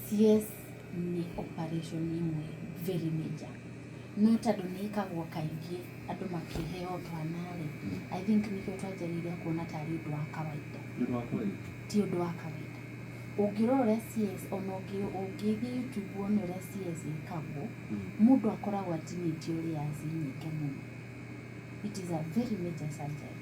CS ni operation imwe very major. No tondũ nĩ ĩkagwo kaingĩ andũ makĩheo twanarĩ. I think nĩkĩo twanjĩrĩirie kuona tarĩ ũndũ wa kawaida. Ti ũndũ wa kawaida. Ũngĩrora ũrĩa CS ona ũngĩthiĩ YouTube wone ũrĩa CS ĩkagwo, mũndũ akoragwo atinĩtio layers nyingĩ mũno. It is a very major surgery.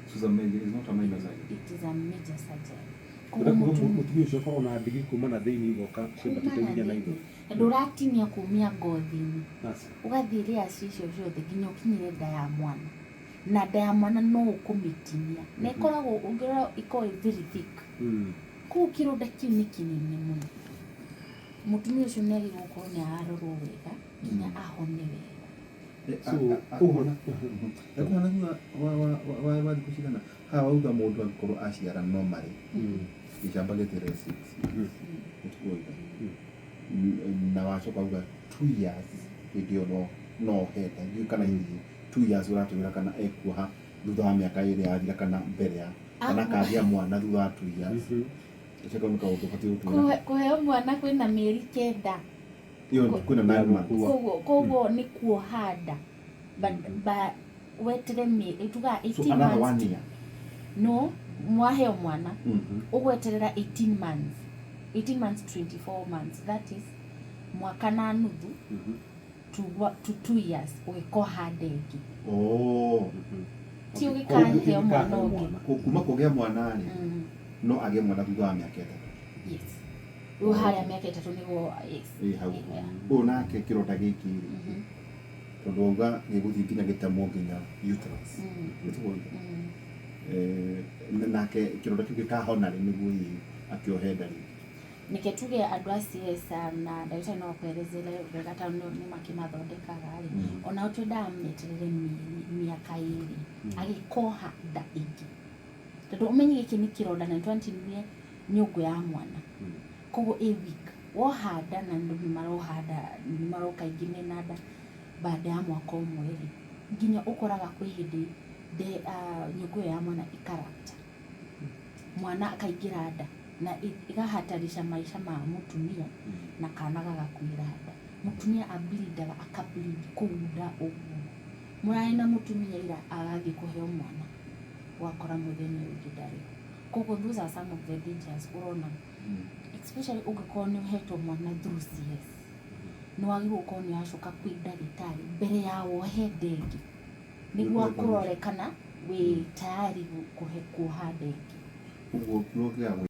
It's a major, it's not a minor surgery. It is a major surgery. Mũtumia ũcio akorwo na ndigi kuma na thĩinĩ igoka ciambatĩte nginya na igũrũ. Ndũratinia kumia ngothi-inĩ. Ũgathiĩ layers icio ciothe nginya ũkinyire nda ya mwana. Na nda ya mwana no ũkũmĩtinia. Na ĩkoragwo ũngĩrora ĩkoragwo very thick. Kũu kĩronda kĩu nĩ kĩnene mũno. Mũtumia ũcio nĩ agĩrĩirwo gũkorwo nĩ ararorwo wega nginya ahone wega. Ũhona wa kushikana hawa uga mũndũ angĩkorwo aciara normally gĩcamba gĩtirĩ 6 na wacoka uga 2 years hĩndĩ no heta ngiũ kana hihi 2 years ũratwĩra kana ekuoha thutha wa mĩaka ĩrĩ yathira kana mbere ya kana kagĩa mwana thutha wa 2 years ĩceko nĩ kaũndũ batiĩ gũtwĩra kũheo mwana kwĩna mĩeri 9 iyo kwĩna 9 months koguo nĩ kuoha nda but wetere tuga 18 so another 1 year no mwaheo mwana ũgweterera 18 months 18 months 24 months, that is mwaka na nuthu to 2 years ũgĩkoha nda ĩngĩ. Ti ũgĩkaheo mwana ũngĩ kuma kũgĩa mwana no agĩe mwana thutha wa mĩaka 3. Yes. Harĩa mĩaka 3 nĩguo yes. Hau nake kĩronda gĩkĩ tondũ uga nĩ gũthiĩ nginya gĩtamwo nginya uterus. Nake kĩronda kĩu gĩkahona rĩ nĩguo akĩohe nda rĩngĩ. Nĩkĩ tuge andũ a CS na ndagĩtarĩ no kwerezere wega ta nĩ makĩmathondekaga rĩ ona ũtwendaga meterere mĩaka 2 agĩkoha nda ĩngĩ. Tondũ ũmenye gĩkĩ nĩ kĩronda na twantinirie nyũngũ ya mwana. Koguo ĩ week woha nda na andũ nĩ maroka ingĩ mena nda baada ya mwaka ũmwe rĩ nginya ũkoraga kwĩ hĩndĩ nyũngũ ya mwana ikarapta. Mwana akaingĩra nda na ikahatarisha maisha ma mũtumia na kana gagakuĩra nda. Mũtumia ablindaga akablind kũunda ũguo. Mũrarĩ na mũtumia ira agathiĩ kũheo mwana wakora mũthenya ũngĩ ndarĩ. Koguo those are some of the dangers ũrona. Especially ũngĩkorwo nĩ ũhetwo mwana through CS. Nĩ wagĩrĩirwo gũkorwo nĩ wacoka kwĩ ndagĩtarĩ mbere ya wohe nda ĩngĩ nĩguo akũrore kana wĩ tayari kuoha nda ĩngĩ. Ũguo